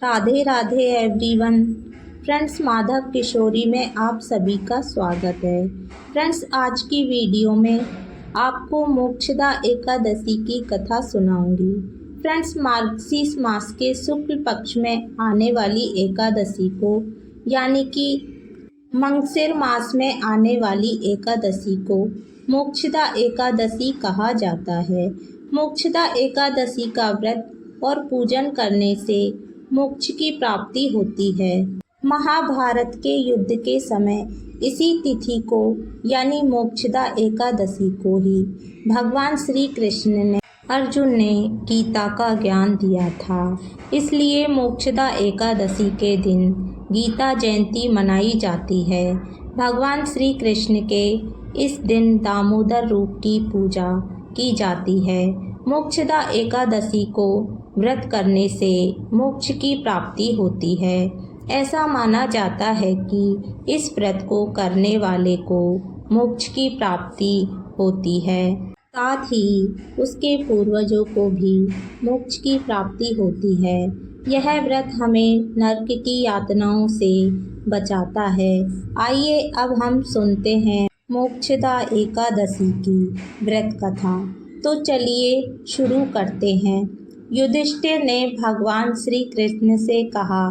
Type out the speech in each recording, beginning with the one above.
Radhe Radhe everyone. Friends, Madhav किशोरी में आप सभी का स्वागत है। फ्रेंड्स, आज की वीडियो में आपको मोक्षदा एकादशी की कथा सुनाऊंगी। फ्रेंड्स, मार्गशीर्ष मास के शुक्ल पक्ष में आने वाली एकादशी को यानी कि मंगशिर मास में आने वाली एकादशी को मोक्षदा एकादशी कहा जाता है। मोक्षदा एकादशी का व्रत और पूजन करने से मोक्ष की प्राप्ति होती है। महाभारत के युद्ध के समय इसी तिथि को यानी मोक्षदा एकादशी को ही भगवान श्री कृष्ण ने अर्जुन ने गीता का ज्ञान दिया था। इसलिए मोक्षदा एकादशी के दिन गीता जयंती मनाई जाती है। भगवान श्री कृष्ण के इस दिन दामोदर रूप की पूजा की जाती है। मोक्षदा एकादशी को व्रत करने से मोक्ष की प्राप्ति होती है। ऐसा माना जाता है कि इस व्रत को करने वाले को मोक्ष की प्राप्ति होती है, साथ ही उसके पूर्वजों को भी मोक्ष की प्राप्ति होती है। यह व्रत हमें नरक की यातनाओं से बचाता है। आइए अब हम सुनते हैं मोक्षदा एकादशी की व्रत कथा। तो चलिए शुरू करते हैं। युधिष्ठिर ने भगवान श्री कृष्ण से कहा,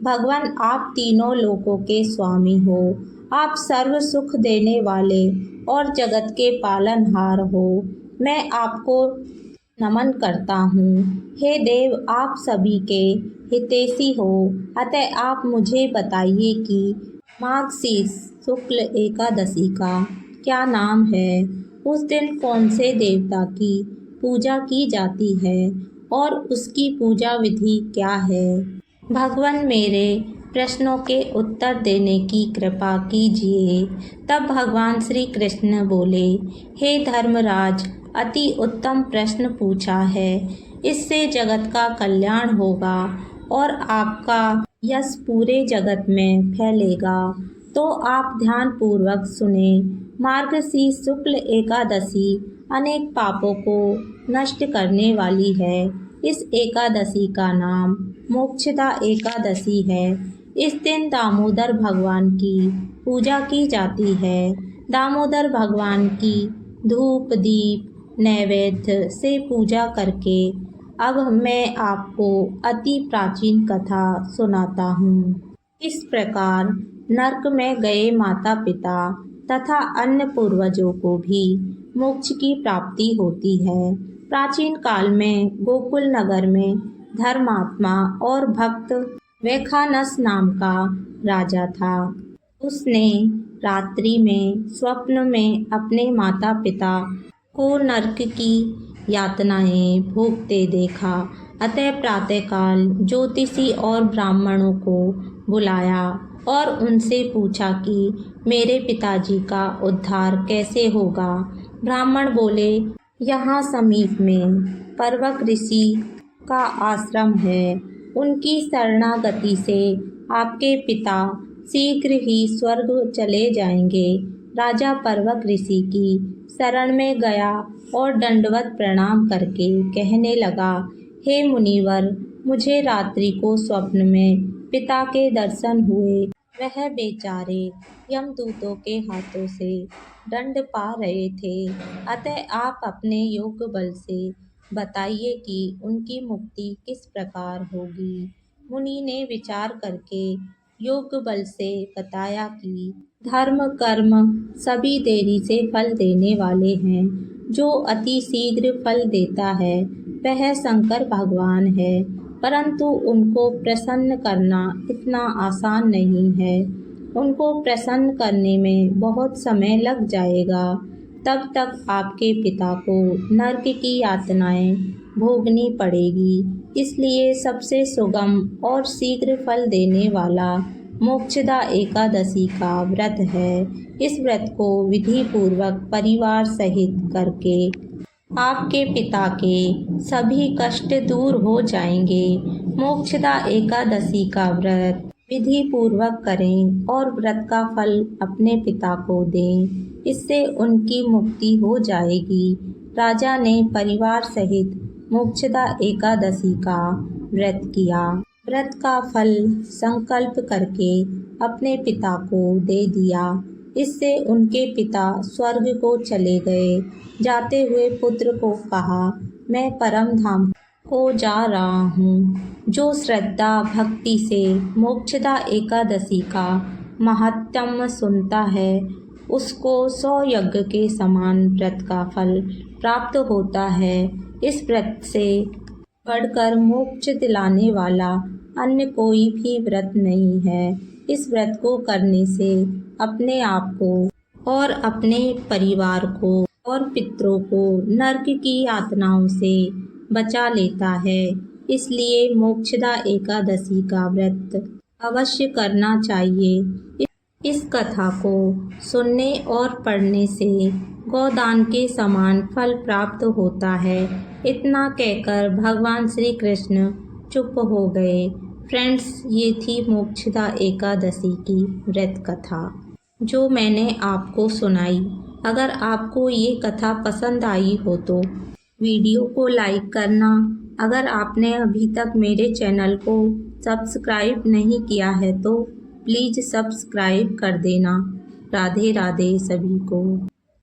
भगवान, आप तीनों लोकों के स्वामी हो। आप सर्व सुख देने वाले और जगत के पालनहार हो। मैं आपको नमन करता हूँ। हे देव, आप सभी के हितैषी हो। अतः आप मुझे बताइए कि मार्गशीर्ष शुक्ल एकादशी का क्या नाम है। उस दिन कौन से देवता की पूजा की जाती है और उसकी पूजा विधि क्या है। भगवान, मेरे प्रश्नों के उत्तर देने की कृपा कीजिए। तब भगवान श्री कृष्ण बोले, हे धर्मराज, अति उत्तम प्रश्न पूछा है। इससे जगत का कल्याण होगा और आपका यश पूरे जगत में फैलेगा। तो आप ध्यान पूर्वक सुने। मार्गशीर्ष शुक्ल एकादशी अनेक पापों को नष्ट करने वाली है। इस एकादशी का नाम मोक्षदा एकादशी है। इस दिन दामोदर भगवान की पूजा की जाती है। दामोदर भगवान की धूप दीप नैवेद्य से पूजा करके अब मैं आपको अति प्राचीन कथा सुनाता हूँ। इस प्रकार नरक में गए माता पिता तथा अन्य पूर्वजों को भी मोक्ष की प्राप्ति होती है। प्राचीन काल में गोकुल नगर में धर्मात्मा और भक्त वैखानस नाम का राजा था। उसने रात्रि में स्वप्न में अपने माता पिता को नरक की यातनाएं भोगते देखा। अतः प्रातःकाल ज्योतिषी और ब्राह्मणों को बुलाया और उनसे पूछा कि मेरे पिताजी का उद्धार कैसे होगा। ब्राह्मण बोले, यहाँ समीप में पर्वक ऋषि का आश्रम है। उनकी शरणागति से आपके पिता शीघ्र ही स्वर्ग चले जाएंगे। राजा पर्वक ऋषि की शरण में गया और दंडवत प्रणाम करके कहने लगा, हे मुनिवर, मुझे रात्रि को स्वप्न में पिता के दर्शन हुए। वह बेचारे यमदूतों के हाथों से दंड पा रहे थे। अतः आप अपने योग बल से बताइए कि उनकी मुक्ति किस प्रकार होगी। मुनि ने विचार करके योग बल से बताया कि धर्म कर्म सभी देरी से फल देने वाले हैं। जो अति शीघ्र फल देता है वह शंकर भगवान है, परंतु उनको प्रसन्न करना इतना आसान नहीं है। उनको प्रसन्न करने में बहुत समय लग जाएगा। तब तक आपके पिता को नरक की यातनाएं भोगनी पड़ेगी। इसलिए सबसे सुगम और शीघ्र फल देने वाला मोक्षदा एकादशी का व्रत है। इस व्रत को विधि पूर्वक परिवार सहित करके आपके पिता के सभी कष्ट दूर हो जाएंगे। मोक्षदा एकादशी का व्रत विधि पूर्वक करें और व्रत का फल अपने पिता को दें। इससे उनकी मुक्ति हो जाएगी। राजा ने परिवार सहित मोक्षदा एकादशी का व्रत किया। व्रत का फल संकल्प करके अपने पिता को दे दिया। इससे उनके पिता स्वर्ग को चले गए। जाते हुए पुत्र को कहा, मैं परम धाम को जा रहा हूँ। जो श्रद्धा भक्ति से मोक्षदा एकादशी का महात्म्य सुनता है, उसको 100 यज्ञ के समान व्रत का फल प्राप्त होता है। इस व्रत से बढ़कर मोक्ष दिलाने वाला अन्य कोई भी व्रत नहीं है। इस व्रत को करने से अपने आप को और अपने परिवार को और पितरों को नरक की यातनाओं से बचा लेता है। इसलिए मोक्षदा एकादशी का व्रत अवश्य करना चाहिए। इस कथा को सुनने और पढ़ने से गोदान के समान फल प्राप्त होता है। इतना कहकर भगवान श्री कृष्ण चुप हो गए। फ्रेंड्स, ये थी मोक्षदा एकादशी की व्रत कथा जो मैंने आपको सुनाई। अगर आपको ये कथा पसंद आई हो तो वीडियो को लाइक करना। अगर आपने अभी तक मेरे चैनल को सब्सक्राइब नहीं किया है तो प्लीज़ सब्सक्राइब कर देना। राधे राधे सभी को।